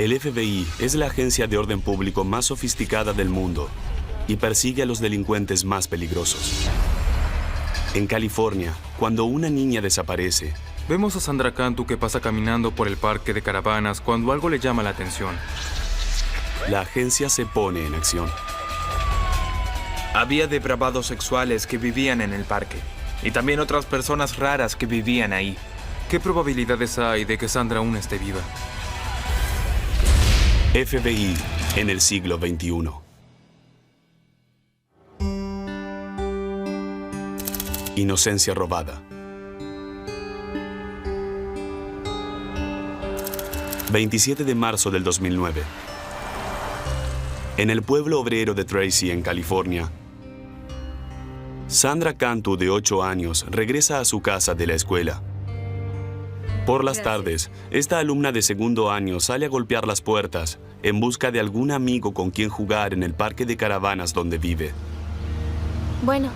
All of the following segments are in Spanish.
El FBI es la agencia de orden público más sofisticada del mundo y persigue a los delincuentes más peligrosos. En California, cuando una niña desaparece, vemos a Sandra Cantu que pasa caminando por el parque de caravanas cuando algo le llama la atención. La agencia se pone en acción. Había depravados sexuales que vivían en el parque y también otras personas raras que vivían ahí. ¿Qué probabilidades hay de que Sandra aún esté viva? FBI en el siglo XXI. Inocencia robada. 27 de marzo del 2009. En el pueblo obrero de Tracy, en California, Sandra Cantu, de 8 años, regresa a su casa de la escuela. Por las tardes, esta alumna de segundo año sale a golpear las puertas en busca de algún amigo con quien jugar en el parque de caravanas donde vive. Bueno,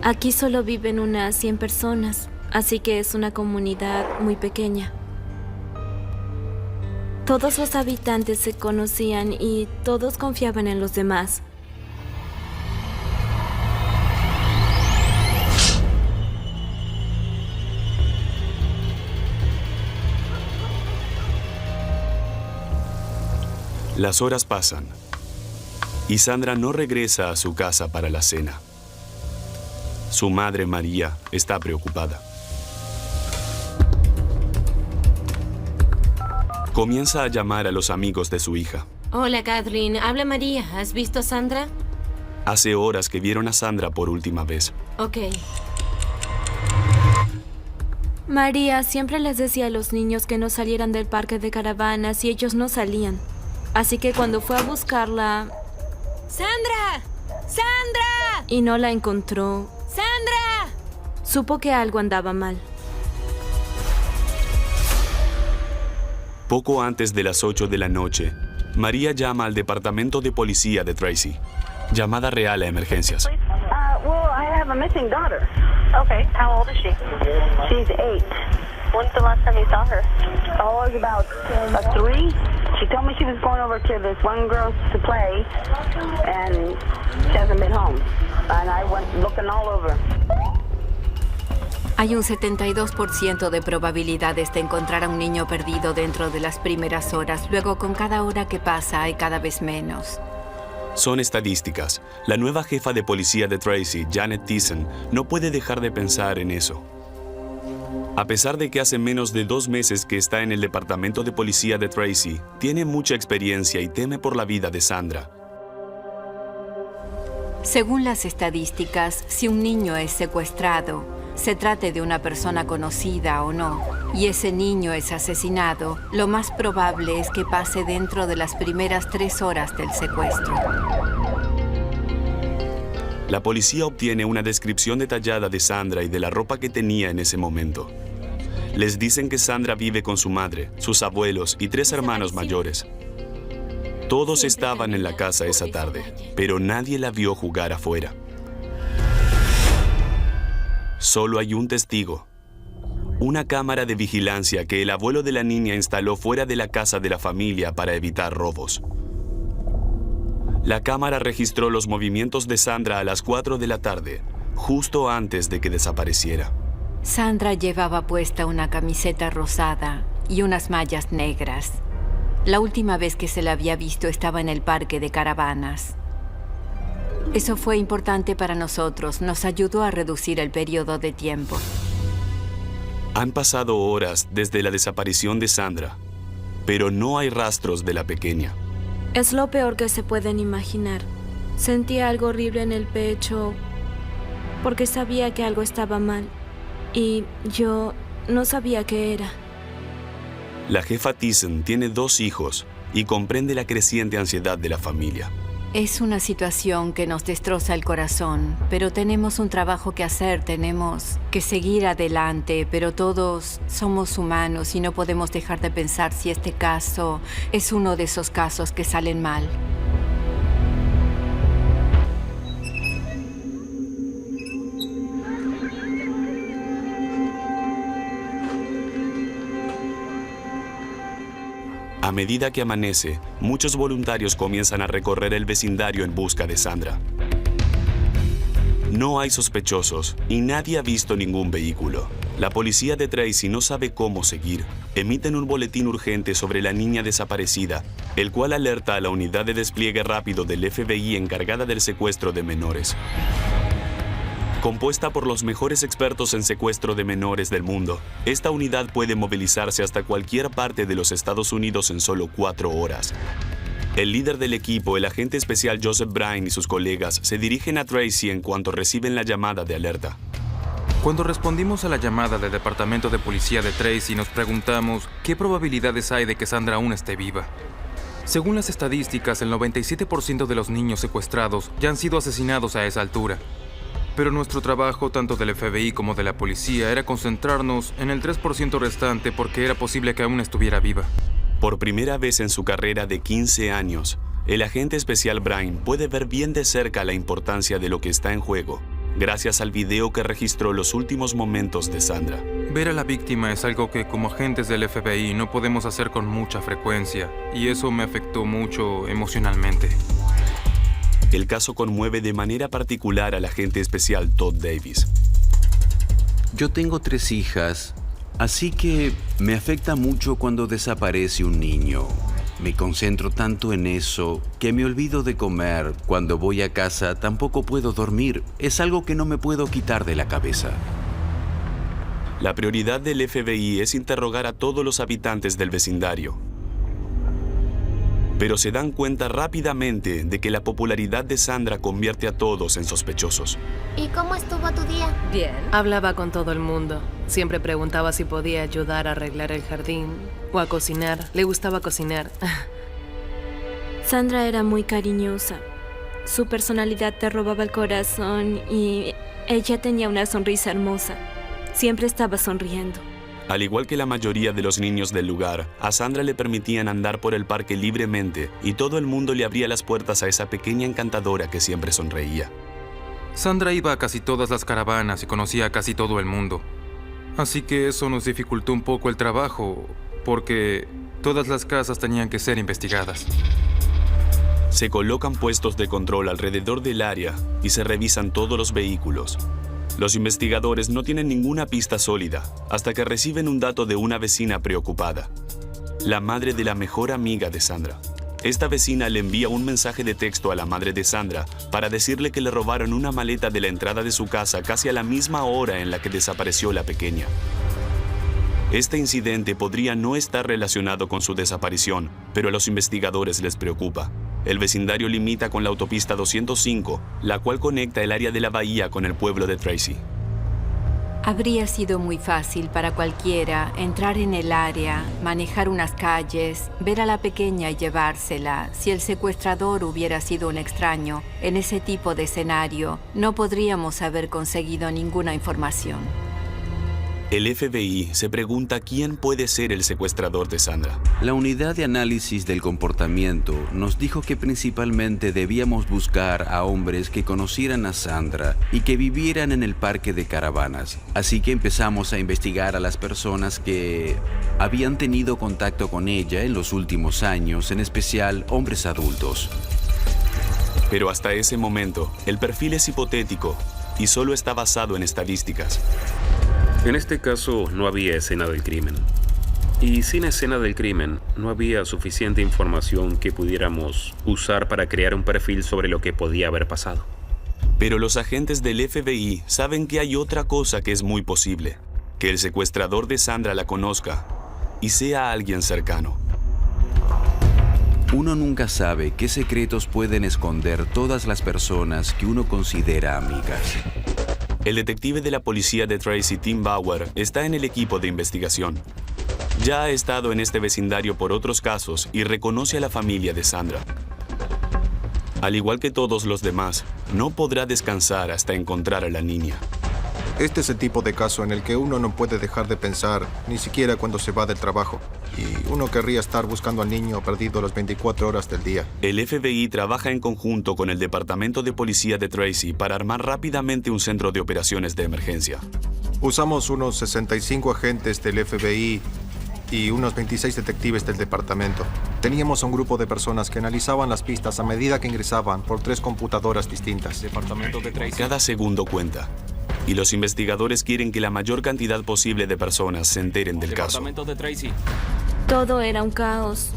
aquí solo viven unas 100 personas, así que es una comunidad muy pequeña. Todos los habitantes se conocían y todos confiaban en los demás. Las horas pasan y Sandra no regresa a su casa para la cena. Su madre, María, está preocupada. Comienza a llamar a los amigos de su hija. Hola, Kathleen. Habla María. ¿Has visto a Sandra? Hace horas que vieron a Sandra por última vez. Ok. María siempre les decía a los niños que no salieran del parque de caravanas y ellos no salían. Así que cuando fue a buscarla... ¡Sandra! ¡Sandra! Y no la encontró. ¡Sandra! Supo que algo andaba mal. Poco antes de las 8 de la noche, María llama al departamento de policía de Tracy. Llamada real a emergencias. Well, I have a missing daughter. Okay, how old is she? She's 8. When's the last time you saw her? Oh, it was about 3. She told me she was going over to this one girl's to play, and she hasn't been home. And I went looking all over. Hay un 72% de probabilidades de encontrar a un niño perdido dentro de las primeras horas. Luego, con cada hora que pasa, hay cada vez menos. Son estadísticas. La nueva jefa de policía de Tracy, Janet Thiessen, no puede dejar de pensar en eso. A pesar de que hace menos de 2 meses que está en el departamento de policía de Tracy, tiene mucha experiencia y teme por la vida de Sandra. Según las estadísticas, si un niño es secuestrado, se trate de una persona conocida o no, y ese niño es asesinado, lo más probable es que pase dentro de las primeras 3 horas del secuestro. La policía obtiene una descripción detallada de Sandra y de la ropa que tenía en ese momento. Les dicen que Sandra vive con su madre, sus abuelos y 3 hermanos mayores. Todos estaban en la casa esa tarde, pero nadie la vio jugar afuera. Solo hay un testigo. Una cámara de vigilancia que el abuelo de la niña instaló fuera de la casa de la familia para evitar robos. La cámara registró los movimientos de Sandra a las 4 de la tarde, justo antes de que desapareciera. Sandra llevaba puesta una camiseta rosada y unas mallas negras. La última vez que se la había visto estaba en el parque de caravanas. Eso fue importante para nosotros, nos ayudó a reducir el periodo de tiempo. Han pasado horas desde la desaparición de Sandra, pero no hay rastros de la pequeña. Es lo peor que se pueden imaginar. Sentía algo horrible en el pecho porque sabía que algo estaba mal y yo no sabía qué era. La jefa Thiessen tiene 2 hijos y comprende la creciente ansiedad de la familia. Es una situación que nos destroza el corazón, pero tenemos un trabajo que hacer, tenemos que seguir adelante, pero todos somos humanos y no podemos dejar de pensar si este caso es uno de esos casos que salen mal. A medida que amanece, muchos voluntarios comienzan a recorrer el vecindario en busca de Sandra. No hay sospechosos y nadie ha visto ningún vehículo. La policía de Tracy no sabe cómo seguir. Emiten un boletín urgente sobre la niña desaparecida, el cual alerta a la unidad de despliegue rápido del FBI encargada del secuestro de menores. Compuesta por los mejores expertos en secuestro de menores del mundo, esta unidad puede movilizarse hasta cualquier parte de los Estados Unidos en solo 4 horas. El líder del equipo, el agente especial Joseph Bryan y sus colegas se dirigen a Tracy en cuanto reciben la llamada de alerta. Cuando respondimos a la llamada del departamento de policía de Tracy, nos preguntamos qué probabilidades hay de que Sandra aún esté viva. Según las estadísticas, el 97% de los niños secuestrados ya han sido asesinados a esa altura. Pero nuestro trabajo, tanto del FBI como de la policía, era concentrarnos en el 3% restante porque era posible que aún estuviera viva. Por primera vez en su carrera de 15 años, el agente especial Bryan puede ver bien de cerca la importancia de lo que está en juego, gracias al video que registró los últimos momentos de Sandra. Ver a la víctima es algo que como agentes del FBI no podemos hacer con mucha frecuencia, y eso me afectó mucho emocionalmente. El caso conmueve de manera particular al agente especial Todd Davis. Yo tengo 3 hijas, así que me afecta mucho cuando desaparece un niño. Me concentro tanto en eso que me olvido de comer. Cuando voy a casa tampoco puedo dormir. Es algo que no me puedo quitar de la cabeza. La prioridad del FBI es interrogar a todos los habitantes del vecindario. Pero se dan cuenta rápidamente de que la popularidad de Sandra convierte a todos en sospechosos. ¿Y cómo estuvo tu día? Bien. Hablaba con todo el mundo. Siempre preguntaba si podía ayudar a arreglar el jardín o a cocinar. Le gustaba cocinar. Sandra era muy cariñosa. Su personalidad te robaba el corazón y ella tenía una sonrisa hermosa. Siempre estaba sonriendo. Al igual que la mayoría de los niños del lugar, a Sandra le permitían andar por el parque libremente y todo el mundo le abría las puertas a esa pequeña encantadora que siempre sonreía. Sandra iba a casi todas las caravanas y conocía a casi todo el mundo. Así que eso nos dificultó un poco el trabajo, porque todas las casas tenían que ser investigadas. Se colocan puestos de control alrededor del área y se revisan todos los vehículos. Los investigadores no tienen ninguna pista sólida hasta que reciben un dato de una vecina preocupada, la madre de la mejor amiga de Sandra. Esta vecina le envía un mensaje de texto a la madre de Sandra para decirle que le robaron una maleta de la entrada de su casa casi a la misma hora en la que desapareció la pequeña. Este incidente podría no estar relacionado con su desaparición, pero a los investigadores les preocupa. El vecindario limita con la autopista 205, la cual conecta el área de la bahía con el pueblo de Tracy. Habría sido muy fácil para cualquiera entrar en el área, manejar unas calles, ver a la pequeña y llevársela. Si el secuestrador hubiera sido un extraño, en ese tipo de escenario, no podríamos haber conseguido ninguna información. El FBI se pregunta quién puede ser el secuestrador de Sandra. La unidad de análisis del comportamiento nos dijo que principalmente debíamos buscar a hombres que conocieran a Sandra y que vivieran en el parque de caravanas. Así que empezamos a investigar a las personas que habían tenido contacto con ella en los últimos años, en especial hombres adultos. Pero hasta ese momento, el perfil es hipotético y solo está basado en estadísticas. En este caso, no había escena del crimen. Y sin escena del crimen, no había suficiente información que pudiéramos usar para crear un perfil sobre lo que podía haber pasado. Pero los agentes del FBI saben que hay otra cosa que es muy posible: que el secuestrador de Sandra la conozca y sea alguien cercano. Uno nunca sabe qué secretos pueden esconder todas las personas que uno considera amigas. El detective de la policía de Tracy, Tim Bauer, está en el equipo de investigación. Ya ha estado en este vecindario por otros casos y reconoce a la familia de Sandra. Al igual que todos los demás, no podrá descansar hasta encontrar a la niña. Este es el tipo de caso en el que uno no puede dejar de pensar, ni siquiera cuando se va del trabajo. Y uno querría estar buscando al niño perdido las 24 horas del día. El FBI trabaja en conjunto con el Departamento de Policía de Tracy para armar rápidamente un centro de operaciones de emergencia. Usamos unos 65 agentes del FBI y unos 26 detectives del departamento. Teníamos un grupo de personas que analizaban las pistas a medida que ingresaban por 3 computadoras distintas. Departamento de Tracy. Cada segundo cuenta. Y los investigadores quieren que la mayor cantidad posible de personas se enteren del caso. Departamento de Tracy. Todo era un caos.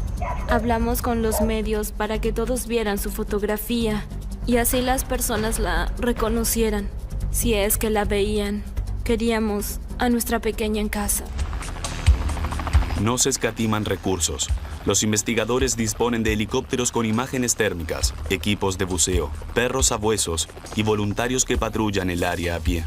Hablamos con los medios para que todos vieran su fotografía y así las personas la reconocieran. Si es que la veían, queríamos a nuestra pequeña en casa. No se escatiman recursos. Los investigadores disponen de helicópteros con imágenes térmicas, equipos de buceo, perros sabuesos y voluntarios que patrullan el área a pie.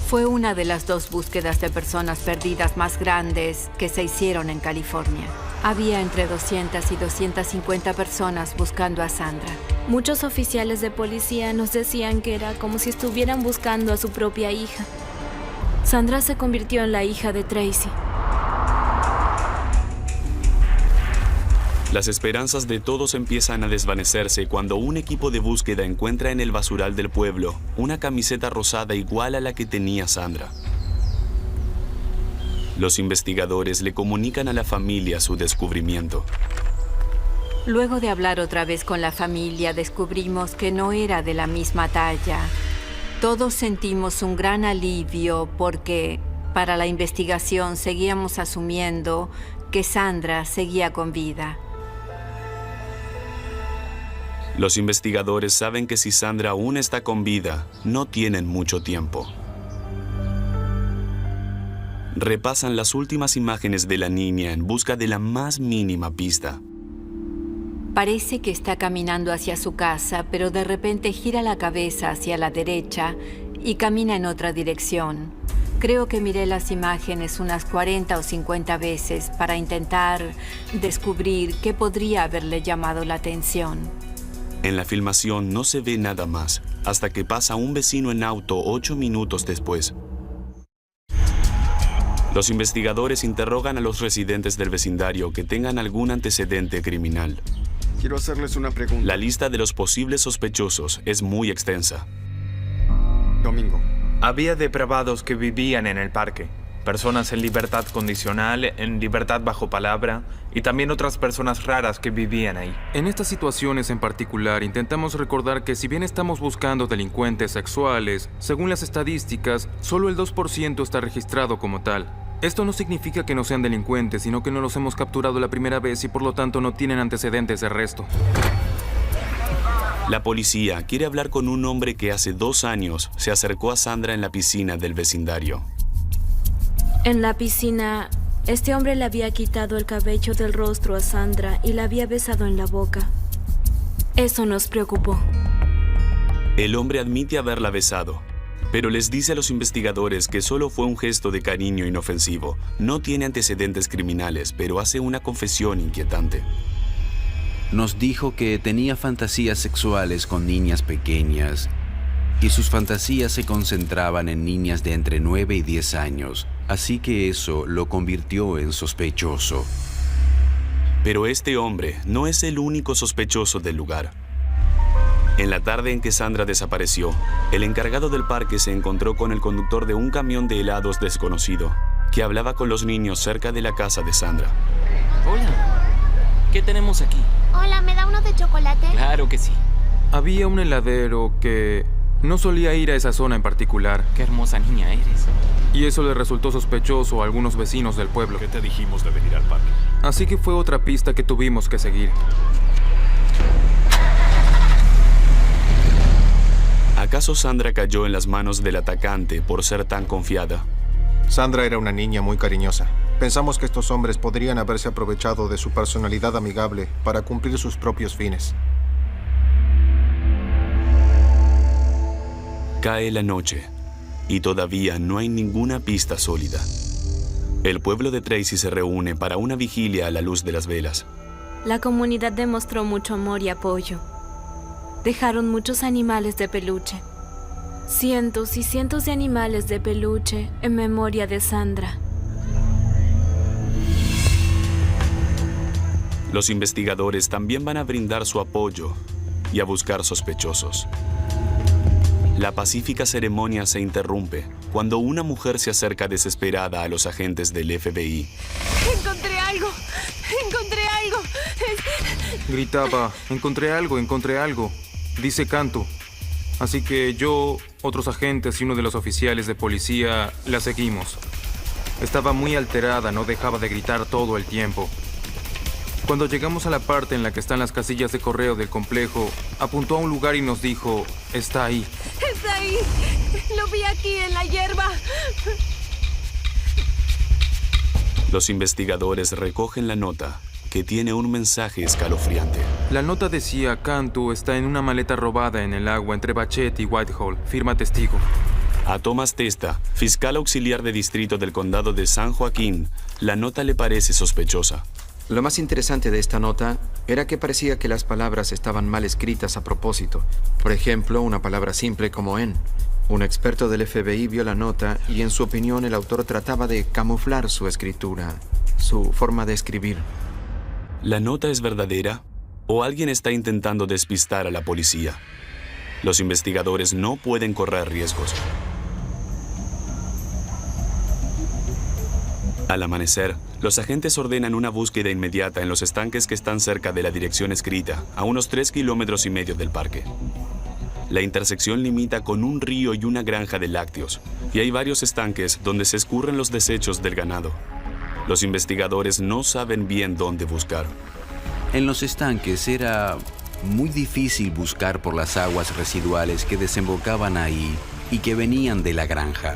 Fue una de las 2 búsquedas de personas perdidas más grandes que se hicieron en California. Había entre 200 y 250 personas buscando a Sandra. Muchos oficiales de policía nos decían que era como si estuvieran buscando a su propia hija. Sandra se convirtió en la hija de Tracy. Las esperanzas de todos empiezan a desvanecerse cuando un equipo de búsqueda encuentra en el basural del pueblo una camiseta rosada igual a la que tenía Sandra. Los investigadores le comunican a la familia su descubrimiento. Luego de hablar otra vez con la familia, descubrimos que no era de la misma talla. Todos sentimos un gran alivio porque, para la investigación, seguíamos asumiendo que Sandra seguía con vida. Los investigadores saben que si Sandra aún está con vida, no tienen mucho tiempo. Repasan las últimas imágenes de la niña en busca de la más mínima pista. Parece que está caminando hacia su casa, pero de repente gira la cabeza hacia la derecha y camina en otra dirección. Creo que miré las imágenes unas 40 o 50 veces para intentar descubrir qué podría haberle llamado la atención. En la filmación no se ve nada más, hasta que pasa un vecino en auto 8 minutos después. Los investigadores interrogan a los residentes del vecindario que tengan algún antecedente criminal. Quiero hacerles una pregunta. La lista de los posibles sospechosos es muy extensa. Domingo. Había depravados que vivían en el parque. Personas en libertad condicional, en libertad bajo palabra, y también otras personas raras que vivían ahí. En estas situaciones en particular, intentamos recordar que si bien estamos buscando delincuentes sexuales, según las estadísticas, solo el 2% está registrado como tal. Esto no significa que no sean delincuentes, sino que no los hemos capturado la primera vez y por lo tanto no tienen antecedentes de arresto. La policía quiere hablar con un hombre que hace 2 años se acercó a Sandra en la piscina del vecindario. En la piscina, este hombre le había quitado el cabello del rostro a Sandra y la había besado en la boca. Eso nos preocupó. El hombre admite haberla besado, pero les dice a los investigadores que solo fue un gesto de cariño inofensivo. No tiene antecedentes criminales, pero hace una confesión inquietante. Nos dijo que tenía fantasías sexuales con niñas pequeñas y sus fantasías se concentraban en niñas de entre 9 y 10 años, así que eso lo convirtió en sospechoso. Pero este hombre no es el único sospechoso del lugar. En la tarde en que Sandra desapareció, el encargado del parque se encontró con el conductor de un camión de helados desconocido, que hablaba con los niños cerca de la casa de Sandra. Hola, ¿qué tenemos aquí? Hola, ¿me da uno de chocolate? Claro que sí. Había un heladero que no solía ir a esa zona en particular. Qué hermosa niña eres. Y eso le resultó sospechoso a algunos vecinos del pueblo. ¿Qué te dijimos de venir al parque? Así que fue otra pista que tuvimos que seguir. ¿Acaso Sandra cayó en las manos del atacante por ser tan confiada? Sandra era una niña muy cariñosa. Pensamos que estos hombres podrían haberse aprovechado de su personalidad amigable para cumplir sus propios fines. Cae la noche y todavía no hay ninguna pista sólida. El pueblo de Tracy se reúne para una vigilia a la luz de las velas. La comunidad demostró mucho amor y apoyo. Dejaron muchos animales de peluche. Cientos y cientos de animales de peluche en memoria de Sandra. Los investigadores también van a brindar su apoyo y a buscar sospechosos. La pacífica ceremonia se interrumpe cuando una mujer se acerca desesperada a los agentes del FBI. ¡Encontré algo! ¡Encontré algo! Gritaba, encontré algo. Dice Cantu. Así que yo, otros agentes y uno de los oficiales de policía la seguimos. Estaba muy alterada, no dejaba de gritar todo el tiempo. Cuando llegamos a la parte en la que están las casillas de correo del complejo, apuntó a un lugar y nos dijo, está ahí. ¡Está ahí! ¡Lo vi aquí en la hierba! Los investigadores recogen la nota, que tiene un mensaje escalofriante. La nota decía, Cantu está en una maleta robada en el agua entre Bachet y Whitehall. Firma testigo. A Thomas Testa, fiscal auxiliar de distrito del condado de San Joaquín, la nota le parece sospechosa. Lo más interesante de esta nota era que parecía que las palabras estaban mal escritas a propósito. Por ejemplo, una palabra simple como en. Un experto del FBI vio la nota y en su opinión el autor trataba de camuflar su escritura, su forma de escribir. ¿La nota es verdadera o alguien está intentando despistar a la policía? Los investigadores no pueden correr riesgos. Al amanecer, los agentes ordenan una búsqueda inmediata en los estanques que están cerca de la dirección escrita, a unos 3,5 kilómetros del parque. La intersección limita con un río y una granja de lácteos, y hay varios estanques donde se escurren los desechos del ganado. Los investigadores no saben bien dónde buscar. En los estanques era muy difícil buscar por las aguas residuales que desembocaban ahí y que venían de la granja.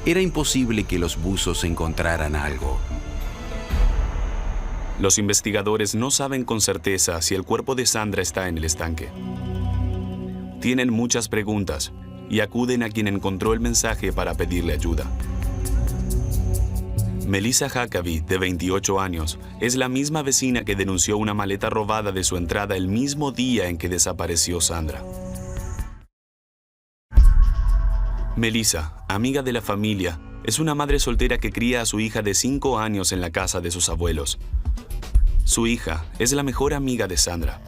Era imposible que los buzos encontraran algo. Los investigadores no saben con certeza si el cuerpo de Sandra está en el estanque. Tienen muchas preguntas y acuden a quien encontró el mensaje para pedirle ayuda. Melissa Huckabee, de 28 años, es la misma vecina que denunció una maleta robada de su entrada el mismo día en que desapareció Sandra. Melissa, amiga de la familia, es una madre soltera que cría a su hija de 5 años en la casa de sus abuelos. Su hija es la mejor amiga de Sandra.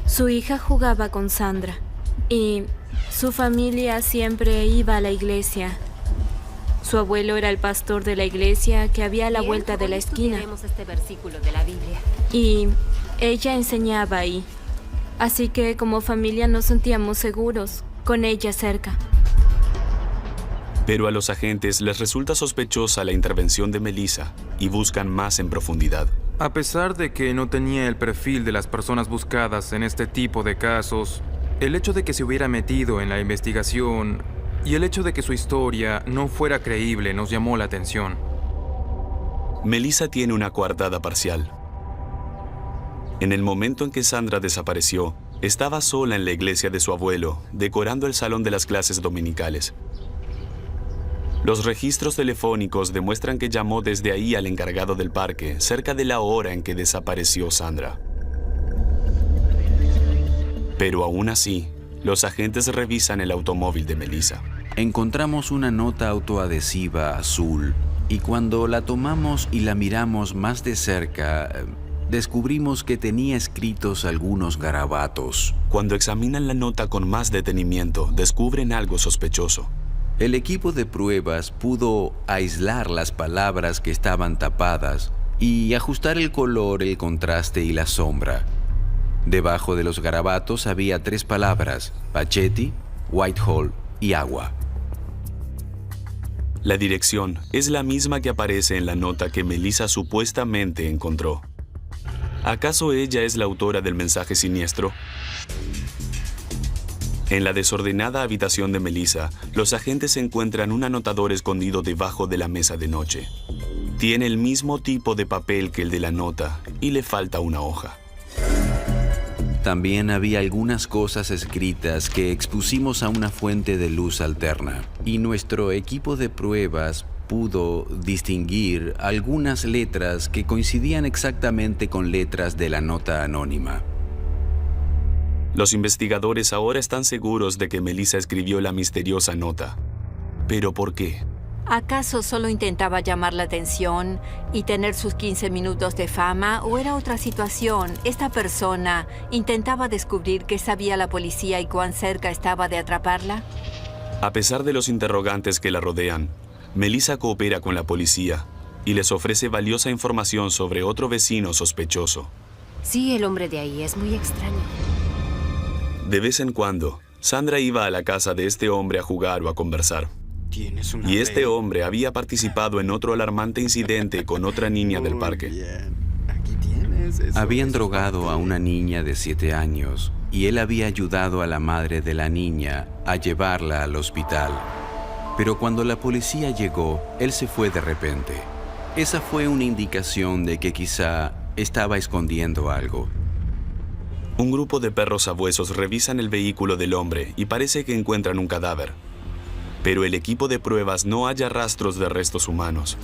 Su hija jugaba con Sandra y su familia siempre iba a la iglesia. Su abuelo era el pastor de la iglesia que había a la vuelta de la esquina. Este versículo de la Biblia. Y ella enseñaba ahí. Así que como familia nos sentíamos seguros con ella cerca. Pero a los agentes les resulta sospechosa la intervención de Melissa y buscan más en profundidad. A pesar de que no tenía el perfil de las personas buscadas en este tipo de casos, el hecho de que se hubiera metido en la investigación y el hecho de que su historia no fuera creíble nos llamó la atención. Melissa tiene una coartada parcial. En el momento en que Sandra desapareció, estaba sola en la iglesia de su abuelo, decorando el salón de las clases dominicales. Los registros telefónicos demuestran que llamó desde ahí al encargado del parque, cerca de la hora en que desapareció Sandra. Pero aún así, los agentes revisan el automóvil de Melissa. Encontramos una nota autoadhesiva azul y cuando la tomamos y la miramos más de cerca, descubrimos que tenía escritos algunos garabatos. Cuando examinan la nota con más detenimiento, descubren algo sospechoso. El equipo de pruebas pudo aislar las palabras que estaban tapadas y ajustar el color, el contraste y la sombra. Debajo de los garabatos había 3 palabras: Pachetti, Whitehall y agua. La dirección es la misma que aparece en la nota que Melissa supuestamente encontró. ¿Acaso ella es la autora del mensaje siniestro? En la desordenada habitación de Melissa, los agentes encuentran un anotador escondido debajo de la mesa de noche. Tiene el mismo tipo de papel que el de la nota y le falta una hoja. También había algunas cosas escritas que expusimos a una fuente de luz alterna y nuestro equipo de pruebas pudo distinguir algunas letras que coincidían exactamente con letras de la nota anónima. Los investigadores ahora están seguros de que Melissa escribió la misteriosa nota. ¿Pero por qué? ¿Acaso solo intentaba llamar la atención y tener sus 15 minutos de fama? ¿O era otra situación? ¿Esta persona intentaba descubrir qué sabía la policía y cuán cerca estaba de atraparla? A pesar de los interrogantes que la rodean, Melissa coopera con la policía y les ofrece valiosa información sobre otro vecino sospechoso. Sí, el hombre de ahí es muy extraño. De vez en cuando, Sandra iba a la casa de este hombre a jugar o a conversar. Y este hombre había participado en otro alarmante incidente con otra niña del parque. Habían drogado a una niña de 7 años y él había ayudado a la madre de la niña a llevarla al hospital. Pero cuando la policía llegó, él se fue de repente. Esa fue una indicación de que quizá estaba escondiendo algo. Un grupo de perros sabuesos revisan el vehículo del hombre y parece que encuentran un cadáver. Pero el equipo de pruebas no halla rastros de restos humanos.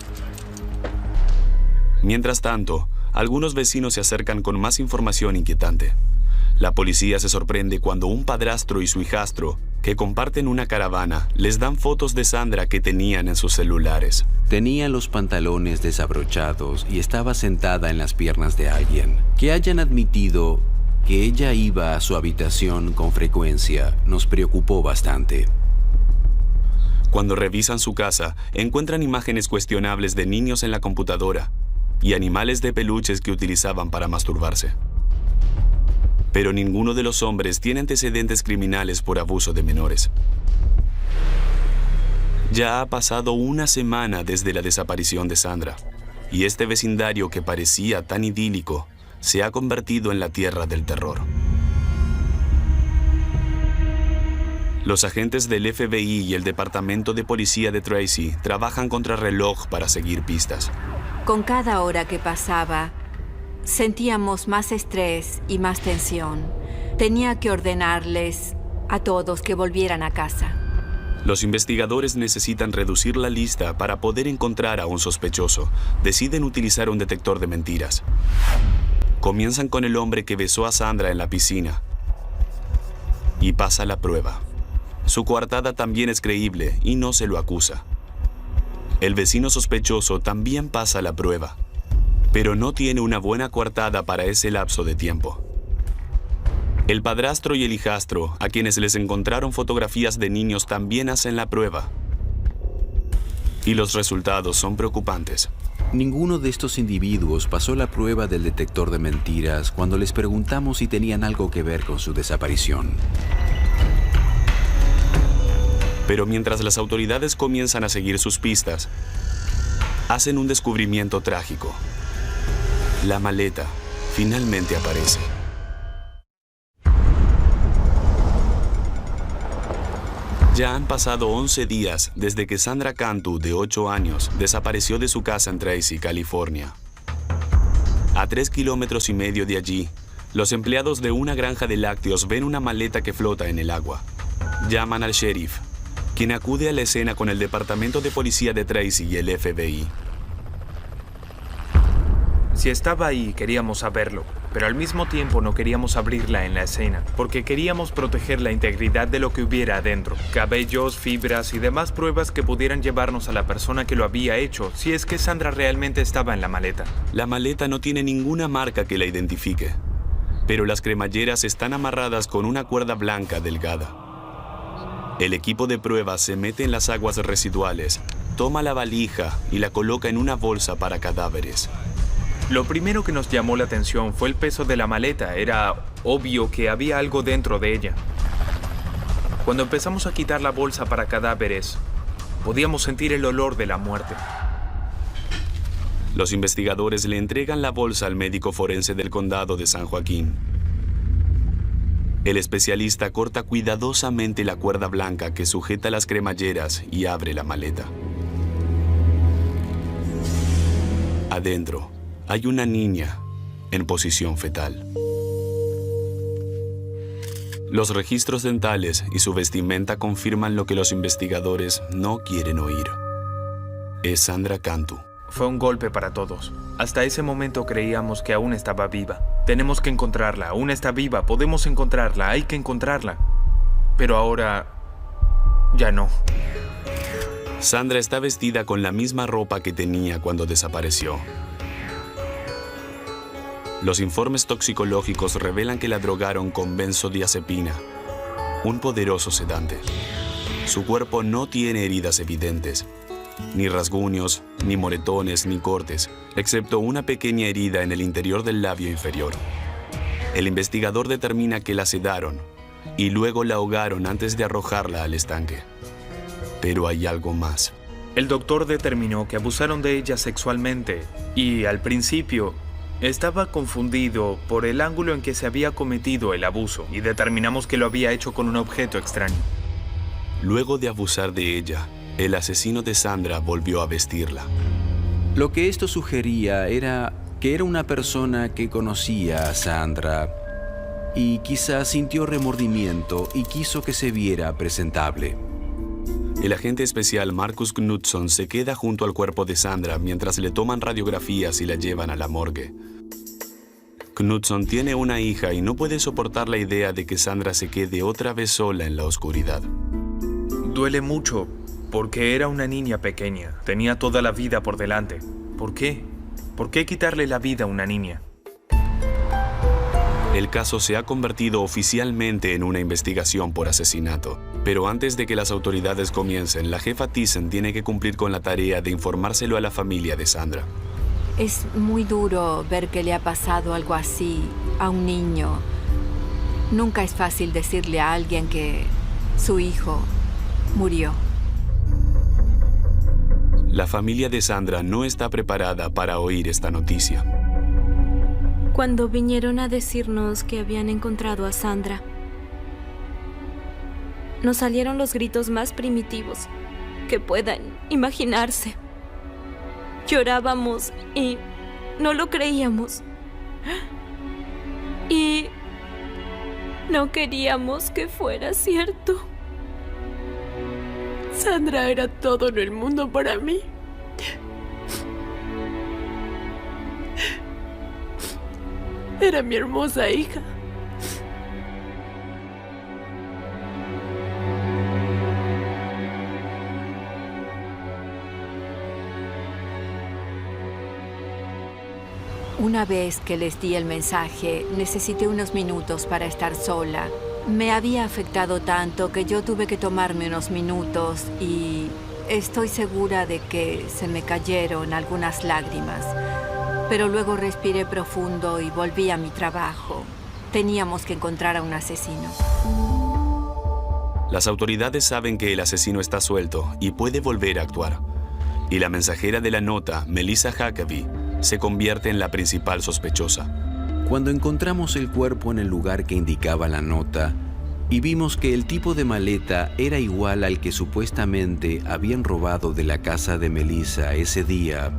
Mientras tanto, algunos vecinos se acercan con más información inquietante. La policía se sorprende cuando un padrastro y su hijastro, que comparten una caravana, les dan fotos de Sandra que tenían en sus celulares. Tenía los pantalones desabrochados y estaba sentada en las piernas de alguien. Que hayan admitido que ella iba a su habitación con frecuencia nos preocupó bastante. Cuando revisan su casa, encuentran imágenes cuestionables de niños en la computadora y animales de peluches que utilizaban para masturbarse. Pero ninguno de los hombres tiene antecedentes criminales por abuso de menores. Ya ha pasado una semana desde la desaparición de Sandra, y este vecindario que parecía tan idílico se ha convertido en la tierra del terror. Los agentes del FBI y el Departamento de Policía de Tracy trabajan contrarreloj para seguir pistas. Con cada hora que pasaba, sentíamos más estrés y más tensión. Tenía que ordenarles a todos que volvieran a casa. Los investigadores necesitan reducir la lista para poder encontrar a un sospechoso. Deciden utilizar un detector de mentiras. Comienzan con el hombre que besó a Sandra en la piscina. Y pasa la prueba. Su coartada también es creíble y no se lo acusa. El vecino sospechoso también pasa la prueba, pero no tiene una buena coartada para ese lapso de tiempo. El padrastro y el hijastro, a quienes les encontraron fotografías de niños, también hacen la prueba. Y los resultados son preocupantes. Ninguno de estos individuos pasó la prueba del detector de mentiras cuando les preguntamos si tenían algo que ver con su desaparición. Pero mientras las autoridades comienzan a seguir sus pistas, hacen un descubrimiento trágico. La maleta finalmente aparece. Ya han pasado 11 días desde que Sandra Cantu, de 8 años, desapareció de su casa en Tracy, California. A 3,5 kilómetros de allí, los empleados de una granja de lácteos ven una maleta que flota en el agua. Llaman al sheriff, quien acude a la escena con el Departamento de Policía de Tracy y el FBI. Si estaba ahí, queríamos saberlo, pero al mismo tiempo no queríamos abrirla en la escena, porque queríamos proteger la integridad de lo que hubiera adentro. Cabellos, fibras y demás pruebas que pudieran llevarnos a la persona que lo había hecho, si es que Sandra realmente estaba en la maleta. La maleta no tiene ninguna marca que la identifique, pero las cremalleras están amarradas con una cuerda blanca delgada. El equipo de pruebas se mete en las aguas residuales, toma la valija y la coloca en una bolsa para cadáveres. Lo primero que nos llamó la atención fue el peso de la maleta. Era obvio que había algo dentro de ella. Cuando empezamos a quitar la bolsa para cadáveres, podíamos sentir el olor de la muerte. Los investigadores le entregan la bolsa al médico forense del condado de San Joaquín. El especialista corta cuidadosamente la cuerda blanca que sujeta las cremalleras y abre la maleta. Adentro hay una niña en posición fetal. Los registros dentales y su vestimenta confirman lo que los investigadores no quieren oír. Es Sandra Cantu. Fue un golpe para todos. Hasta ese momento creíamos que aún estaba viva. Tenemos que encontrarla, aún está viva, podemos encontrarla, hay que encontrarla. Pero ahora ya no. Sandra está vestida con la misma ropa que tenía cuando desapareció. Los informes toxicológicos revelan que la drogaron con benzodiazepina, un poderoso sedante. Su cuerpo no tiene heridas evidentes, ni rasguños, ni moretones, ni cortes, excepto una pequeña herida en el interior del labio inferior. El investigador determina que la sedaron y luego la ahogaron antes de arrojarla al estanque. Pero hay algo más. El doctor determinó que abusaron de ella sexualmente y, al principio, estaba confundido por el ángulo en que se había cometido el abuso y determinamos que lo había hecho con un objeto extraño. Luego de abusar de ella, el asesino de Sandra volvió a vestirla. Lo que esto sugería era que era una persona que conocía a Sandra y quizás sintió remordimiento y quiso que se viera presentable. El agente especial Marcus Knudson se queda junto al cuerpo de Sandra mientras le toman radiografías y la llevan a la morgue. Knudson tiene una hija y no puede soportar la idea de que Sandra se quede otra vez sola en la oscuridad. Duele mucho porque era una niña pequeña. Tenía toda la vida por delante. ¿Por qué? ¿Por qué quitarle la vida a una niña? El caso se ha convertido oficialmente en una investigación por asesinato. Pero antes de que las autoridades comiencen, la jefa Thyssen tiene que cumplir con la tarea de informárselo a la familia de Sandra. Es muy duro ver que le ha pasado algo así a un niño. Nunca es fácil decirle a alguien que su hijo murió. La familia de Sandra no está preparada para oír esta noticia. Cuando vinieron a decirnos que habían encontrado a Sandra, nos salieron los gritos más primitivos que puedan imaginarse. Llorábamos y no lo creíamos. Y no queríamos que fuera cierto. Sandra era todo en el mundo para mí. Era mi hermosa hija. Una vez que les di el mensaje, necesité unos minutos para estar sola. Me había afectado tanto que yo tuve que tomarme unos minutos y estoy segura de que se me cayeron algunas lágrimas. Pero luego respiré profundo y volví a mi trabajo. Teníamos que encontrar a un asesino. Las autoridades saben que el asesino está suelto y puede volver a actuar. Y la mensajera de la nota, Melissa Huckabee, se convierte en la principal sospechosa. Cuando encontramos el cuerpo en el lugar que indicaba la nota y vimos que el tipo de maleta era igual al que supuestamente habían robado de la casa de Melissa ese día,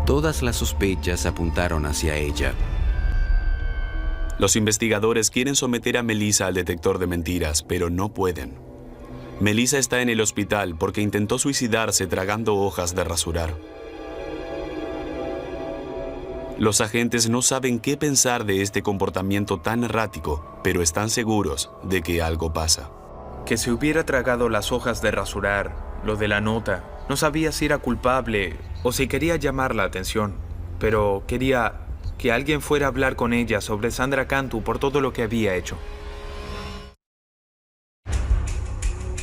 todas las sospechas apuntaron hacia ella. Los investigadores quieren someter a Melissa al detector de mentiras, pero no pueden. Melissa está en el hospital porque intentó suicidarse tragando hojas de rasurar. Los agentes no saben qué pensar de este comportamiento tan errático, pero están seguros de que algo pasa. Que se hubiera tragado las hojas de rasurar, lo de la nota. No sabía si era culpable o si quería llamar la atención, pero quería que alguien fuera a hablar con ella sobre Sandra Cantu por todo lo que había hecho.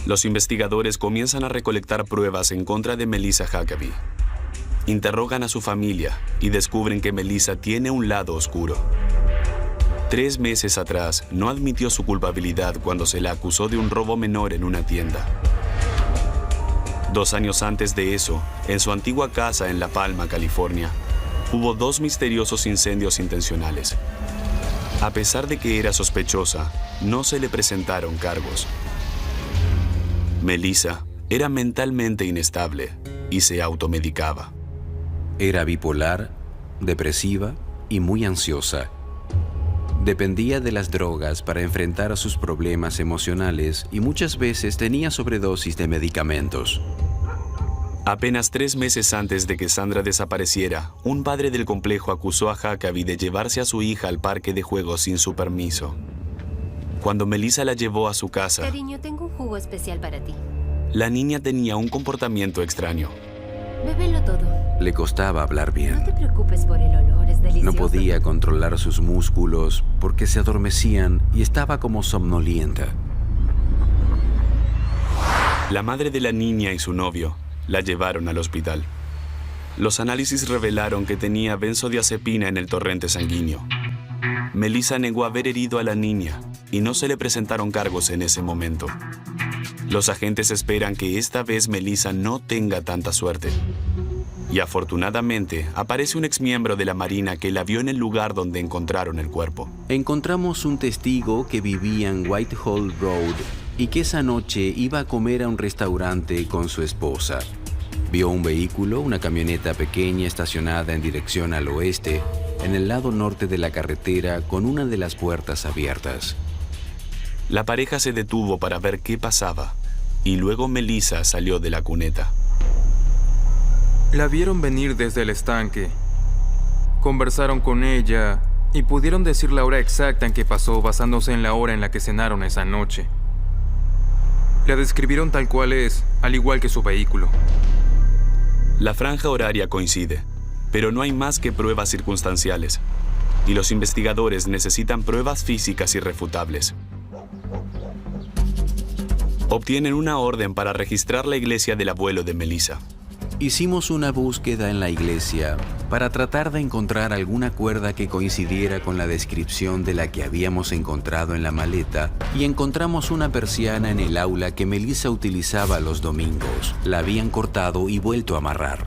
Los investigadores comienzan a recolectar pruebas en contra de Melissa Huckabee. Interrogan a su familia y descubren que Melissa tiene un lado oscuro. 3 meses atrás, no admitió su culpabilidad cuando se la acusó de un robo menor en una tienda. 2 años antes de eso, en su antigua casa en La Palma, California, hubo 2 misteriosos incendios intencionales. A pesar de que era sospechosa, no se le presentaron cargos. Melissa era mentalmente inestable y se automedicaba. Era bipolar, depresiva y muy ansiosa. Dependía de las drogas para enfrentar a sus problemas emocionales y muchas veces tenía sobredosis de medicamentos. Apenas 3 meses antes de que Sandra desapareciera, un padre del complejo acusó a Huckabee de llevarse a su hija al parque de juegos sin su permiso. Cuando Melissa la llevó a su casa, Cariño, tengo un jugo especial para ti. la niña tenía un comportamiento extraño. Bébelo todo. Le costaba hablar bien. No te preocupes por el olor, es delicioso. No podía controlar sus músculos porque se adormecían y estaba como somnolienta. La madre de la niña y su novio la llevaron al hospital. Los análisis revelaron que tenía benzodiazepina en el torrente sanguíneo. Melissa negó haber herido a la niña y no se le presentaron cargos en ese momento. Los agentes esperan que esta vez Melissa no tenga tanta suerte. Y afortunadamente aparece un exmiembro de la Marina que la vio en el lugar donde encontraron el cuerpo. Encontramos un testigo que vivía en Whitehall Road y que esa noche iba a comer a un restaurante con su esposa. Vio un vehículo, una camioneta pequeña estacionada en dirección al oeste, en el lado norte de la carretera con una de las puertas abiertas. La pareja se detuvo para ver qué pasaba y luego Melissa salió de la cuneta. La vieron venir desde el estanque. Conversaron con ella y pudieron decir la hora exacta en que pasó basándose en la hora en la que cenaron esa noche. La describieron tal cual es, al igual que su vehículo. La franja horaria coincide, pero no hay más que pruebas circunstanciales, y los investigadores necesitan pruebas físicas irrefutables. Obtienen una orden para registrar la iglesia del abuelo de Melissa. Hicimos una búsqueda en la iglesia para tratar de encontrar alguna cuerda que coincidiera con la descripción de la que habíamos encontrado en la maleta y encontramos una persiana en el aula que Melissa utilizaba los domingos. La habían cortado y vuelto a amarrar.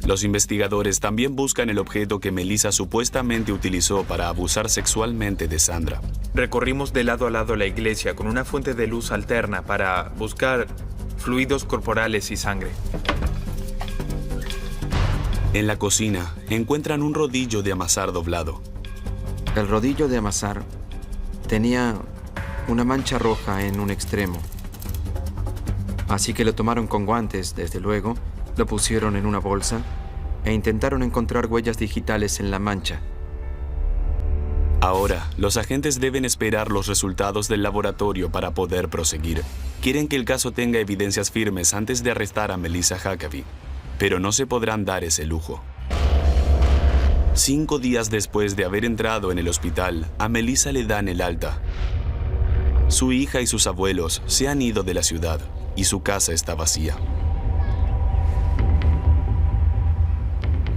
Los investigadores también buscan el objeto que Melissa supuestamente utilizó para abusar sexualmente de Sandra. Recorrimos de lado a lado la iglesia con una fuente de luz alterna para buscar fluidos corporales y sangre. En la cocina encuentran un rodillo de amasar doblado. El rodillo de amasar tenía una mancha roja en un extremo. Así que lo tomaron con guantes, desde luego, lo pusieron en una bolsa e intentaron encontrar huellas digitales en la mancha. Ahora, los agentes deben esperar los resultados del laboratorio para poder proseguir. Quieren que el caso tenga evidencias firmes antes de arrestar a Melissa Huckabee, pero no se podrán dar ese lujo. 5 días después de haber entrado en el hospital, a Melissa le dan el alta. Su hija y sus abuelos se han ido de la ciudad y su casa está vacía.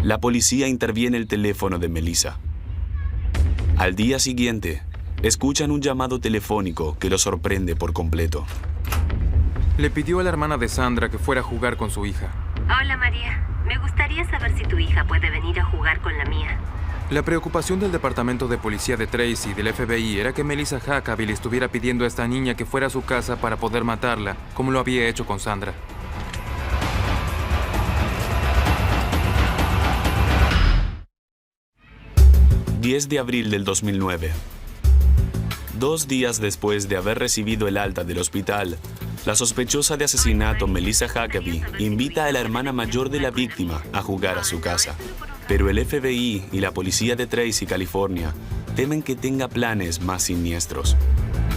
La policía interviene el teléfono de Melissa. Al día siguiente, escuchan un llamado telefónico que los sorprende por completo. Le pidió a la hermana de Sandra que fuera a jugar con su hija. Hola, María. Me gustaría saber si tu hija puede venir a jugar con la mía. La preocupación del departamento de policía de Tracy y del FBI era que Melissa Huckabee le estuviera pidiendo a esta niña que fuera a su casa para poder matarla, como lo había hecho con Sandra. ...10 de abril del 2009. 2 días después de haber recibido el alta del hospital, la sospechosa de asesinato Melissa Huckabee invita a la hermana mayor de la víctima a jugar a su casa. Pero el FBI y la policía de Tracy, California, temen que tenga planes más siniestros.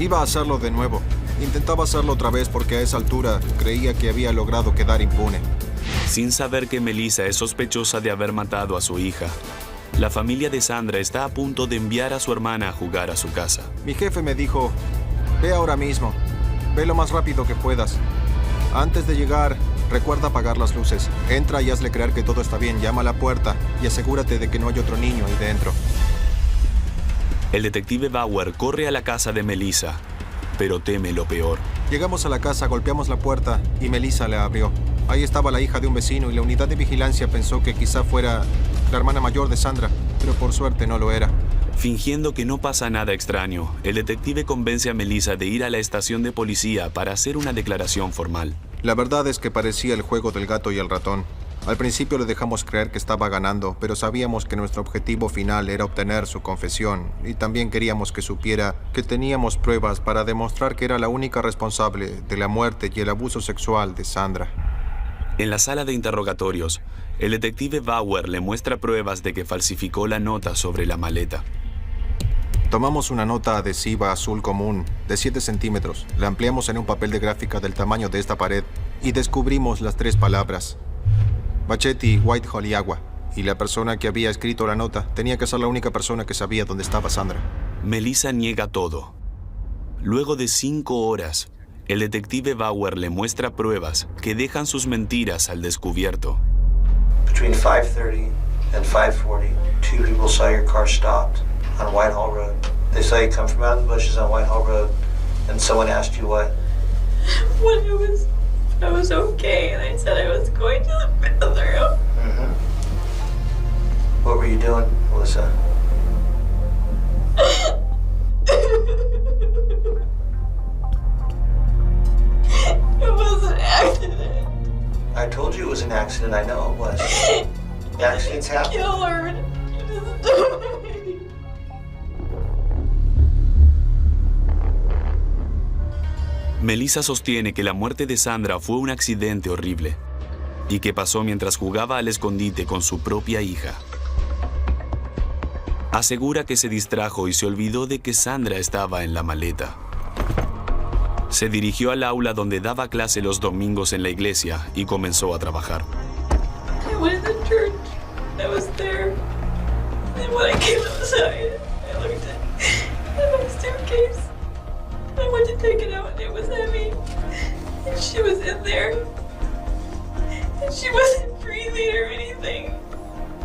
Iba a hacerlo de nuevo. Intentaba hacerlo otra vez porque a esa altura creía que había logrado quedar impune. Sin saber que Melissa es sospechosa de haber matado a su hija, la familia de Sandra está a punto de enviar a su hermana a jugar a su casa. Mi jefe me dijo, ve ahora mismo, ve lo más rápido que puedas. Antes de llegar, recuerda apagar las luces. Entra y hazle creer que todo está bien, llama a la puerta y asegúrate de que no hay otro niño ahí dentro. El detective Bauer corre a la casa de Melissa, pero teme lo peor. Llegamos a la casa, golpeamos la puerta y Melissa la abrió. Ahí estaba la hija de un vecino y la unidad de vigilancia pensó que quizá fuera la hermana mayor de Sandra, pero por suerte no lo era. Fingiendo que no pasa nada extraño, el detective convence a Melissa de ir a la estación de policía para hacer una declaración formal. La verdad es que parecía el juego del gato y el ratón. Al principio le dejamos creer que estaba ganando, pero sabíamos que nuestro objetivo final era obtener su confesión y también queríamos que supiera que teníamos pruebas para demostrar que era la única responsable de la muerte y el abuso sexual de Sandra. En la sala de interrogatorios, el detective Bauer le muestra pruebas de que falsificó la nota sobre la maleta. Tomamos una nota adhesiva azul común de 7 centímetros, la ampliamos en un papel de gráfica del tamaño de esta pared y descubrimos las 3 palabras: Bachetti, Whitehall y agua. Y la persona que había escrito la nota tenía que ser la única persona que sabía dónde estaba Sandra. Melissa niega todo. Luego de 5 horas, El detective Bauer le muestra pruebas que dejan sus mentiras al descubierto. Between 5:30 and 5:40, two people saw your car stopped on Whitehall Road. They saw you come from out of the bushes on Whitehall Road, and someone asked you what? When I was okay, and I said I was going to the bathroom. Mm-hmm. What were you doing, Melissa? It was an accident. I told you it was an accident. I know it was. Accidents happen. Kill her. Just die. Melissa sostiene que la muerte de Sandra fue un accidente horrible y que pasó mientras jugaba al escondite con su propia hija. Asegura que se distrajo y se olvidó de que Sandra estaba en la maleta. Se dirigió al aula donde daba clase los domingos en la iglesia y comenzó a trabajar. I went to church. I was there. And when I came outside, I looked at my suitcase. I went to take it out and it was heavy. And she was in there. And she wasn't breathing or anything.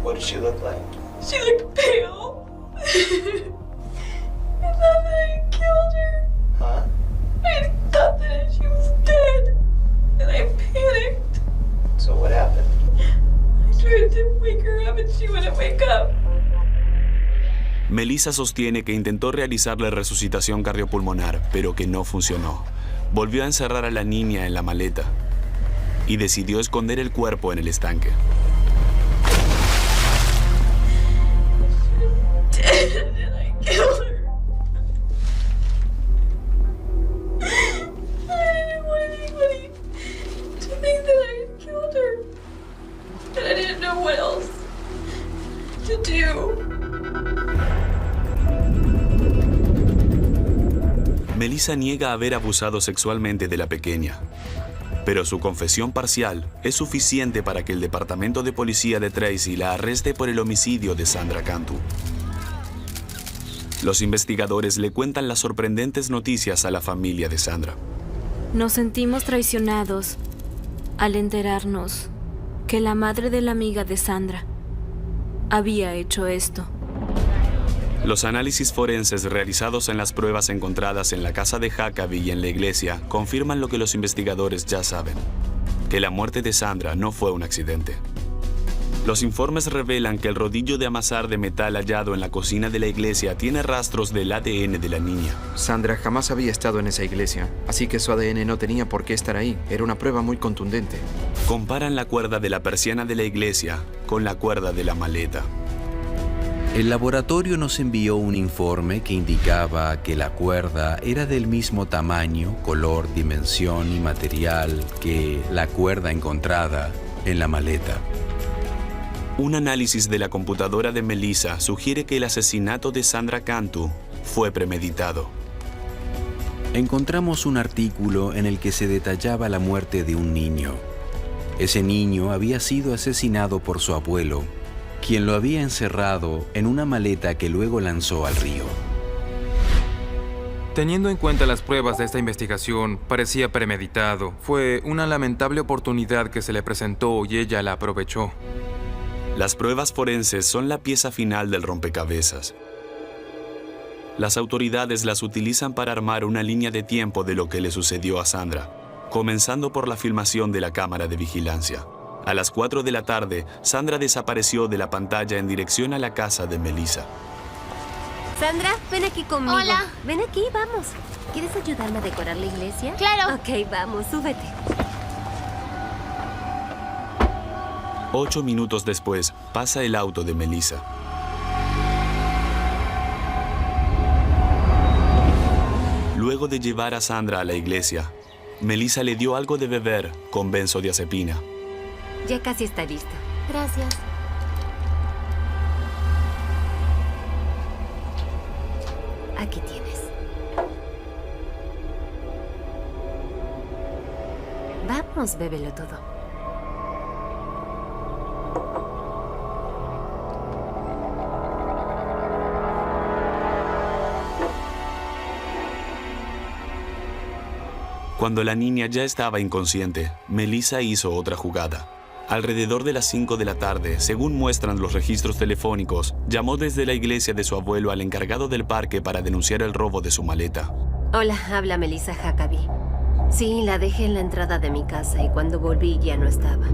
What did she look like? She looked pale. I thought that I killed her. Huh? I thought that she was dead. And I panicked. So what happened? I tried to wake her up and she wouldn't wake up. Melissa sostiene que intentó realizarle resucitación cardiopulmonar, pero que no funcionó. Volvió a encerrar a la niña en la maleta y decidió esconder el cuerpo en el estanque. And I killed her. I didn't want anybody to think that I had killed her. And I didn't know what else to do. Melissa niega haber abusado sexualmente de la pequeña, pero su confesión parcial es suficiente para que el departamento de policía de Tracy la arreste por el homicidio de Sandra Cantu. Los investigadores le cuentan las sorprendentes noticias a la familia de Sandra. Nos sentimos traicionados al enterarnos que la madre de la amiga de Sandra había hecho esto. Los análisis forenses realizados en las pruebas encontradas en la casa de Huckabee y en la iglesia confirman lo que los investigadores ya saben, que la muerte de Sandra no fue un accidente. Los informes revelan que el rodillo de amasar de metal hallado en la cocina de la iglesia tiene rastros del ADN de la niña. Sandra jamás había estado en esa iglesia, así que su ADN no tenía por qué estar ahí. Era una prueba muy contundente. Comparan la cuerda de la persiana de la iglesia con la cuerda de la maleta. El laboratorio nos envió un informe que indicaba que la cuerda era del mismo tamaño, color, dimensión y material que la cuerda encontrada en la maleta. Un análisis de la computadora de Melissa sugiere que el asesinato de Sandra Cantu fue premeditado. Encontramos un artículo en el que se detallaba la muerte de un niño. Ese niño había sido asesinado por su abuelo, quien lo había encerrado en una maleta que luego lanzó al río. Teniendo en cuenta las pruebas de esta investigación, parecía premeditado. Fue una lamentable oportunidad que se le presentó y ella la aprovechó. Las pruebas forenses son la pieza final del rompecabezas. Las autoridades las utilizan para armar una línea de tiempo de lo que le sucedió a Sandra, comenzando por la filmación de la cámara de vigilancia. A las 4 de la tarde, Sandra desapareció de la pantalla en dirección a la casa de Melissa. Sandra, ven aquí conmigo. Hola. Ven aquí, vamos. ¿Quieres ayudarme a decorar la iglesia? Claro. Ok, vamos, súbete. 8 minutos después, pasa el auto de Melissa. Luego de llevar a Sandra a la iglesia, Melissa le dio algo de beber con benzodiazepina. Ya casi está listo. Gracias. Aquí tienes. Vamos, bébelo todo. Cuando la niña ya estaba inconsciente, Melissa hizo otra jugada. Alrededor de las 5 de la tarde, según muestran los registros telefónicos, llamó desde la iglesia de su abuelo al encargado del parque para denunciar el robo de su maleta. Hola, habla Melissa Huckabee. Sí, la dejé en la entrada de mi casa y cuando volví ya no estaba.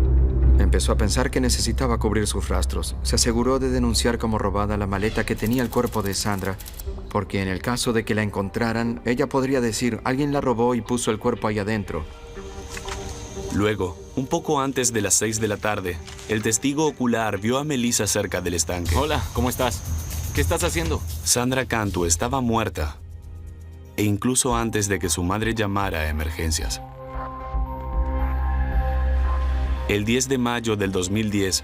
Empezó a pensar que necesitaba cubrir sus rastros. Se aseguró de denunciar como robada la maleta que tenía el cuerpo de Sandra, porque en el caso de que la encontraran, ella podría decir, alguien la robó y puso el cuerpo ahí adentro. Luego, un poco antes de las 6 de la tarde, el testigo ocular vio a Melissa cerca del estanque. Hola, ¿cómo estás? ¿Qué estás haciendo? Sandra Cantu estaba muerta, e incluso antes de que su madre llamara a emergencias. El 10 de mayo del 2010,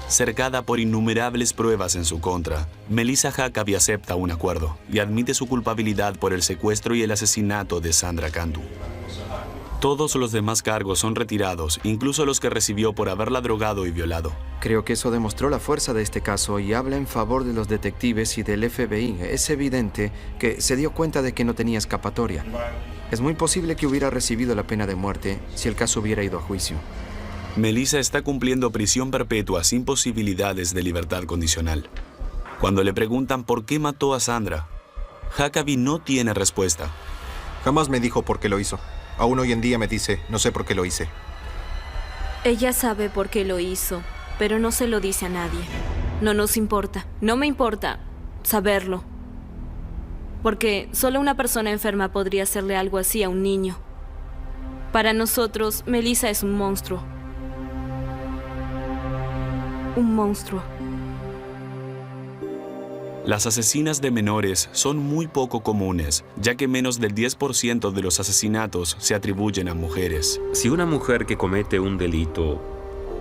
cercada por innumerables pruebas en su contra, Melissa Huckabee acepta un acuerdo y admite su culpabilidad por el secuestro y el asesinato de Sandra Cantu. Todos los demás cargos son retirados, incluso los que recibió por haberla drogado y violado. Creo que eso demostró la fuerza de este caso y habla en favor de los detectives y del FBI. Es evidente que se dio cuenta de que no tenía escapatoria. Es muy posible que hubiera recibido la pena de muerte si el caso hubiera ido a juicio. Melissa está cumpliendo prisión perpetua sin posibilidades de libertad condicional. Cuando le preguntan por qué mató a Sandra, Huckabee no tiene respuesta. Jamás me dijo por qué lo hizo. Aún hoy en día me dice, no sé por qué lo hice. Ella sabe por qué lo hizo, pero no se lo dice a nadie. No nos importa, no me importa saberlo. Porque solo una persona enferma podría hacerle algo así a un niño. Para nosotros, Melissa es un monstruo. Un monstruo. Las asesinas de menores son muy poco comunes, ya que menos del 10% de los asesinatos se atribuyen a mujeres. Si una mujer que comete un delito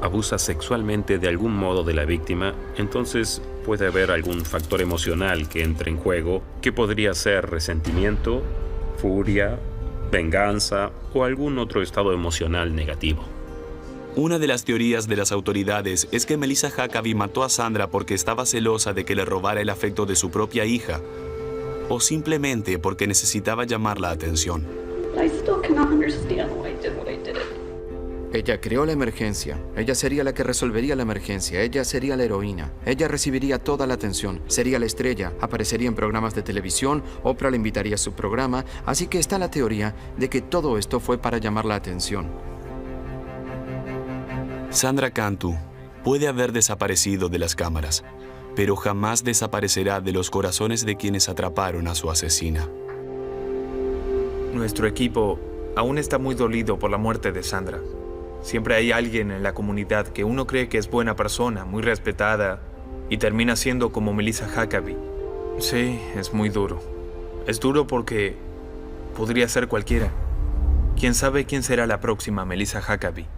abusa sexualmente de algún modo de la víctima, entonces puede haber algún factor emocional que entre en juego, que podría ser resentimiento, furia, venganza o algún otro estado emocional negativo. Una de las teorías de las autoridades es que Melissa Huckabee mató a Sandra porque estaba celosa de que le robara el afecto de su propia hija, o simplemente porque necesitaba llamar la atención. Ella creó la emergencia. Ella sería la que resolvería la emergencia. Ella sería la heroína. Ella recibiría toda la atención. Sería la estrella. Aparecería en programas de televisión. Oprah le invitaría a su programa. Así que está la teoría de que todo esto fue para llamar la atención. Sandra Cantu puede haber desaparecido de las cámaras, pero jamás desaparecerá de los corazones de quienes atraparon a su asesina. Nuestro equipo aún está muy dolido por la muerte de Sandra. Siempre hay alguien en la comunidad que uno cree que es buena persona, muy respetada, y termina siendo como Melissa Huckabee. Sí, es muy duro. Es duro porque podría ser cualquiera. ¿Quién sabe quién será la próxima Melissa Huckabee?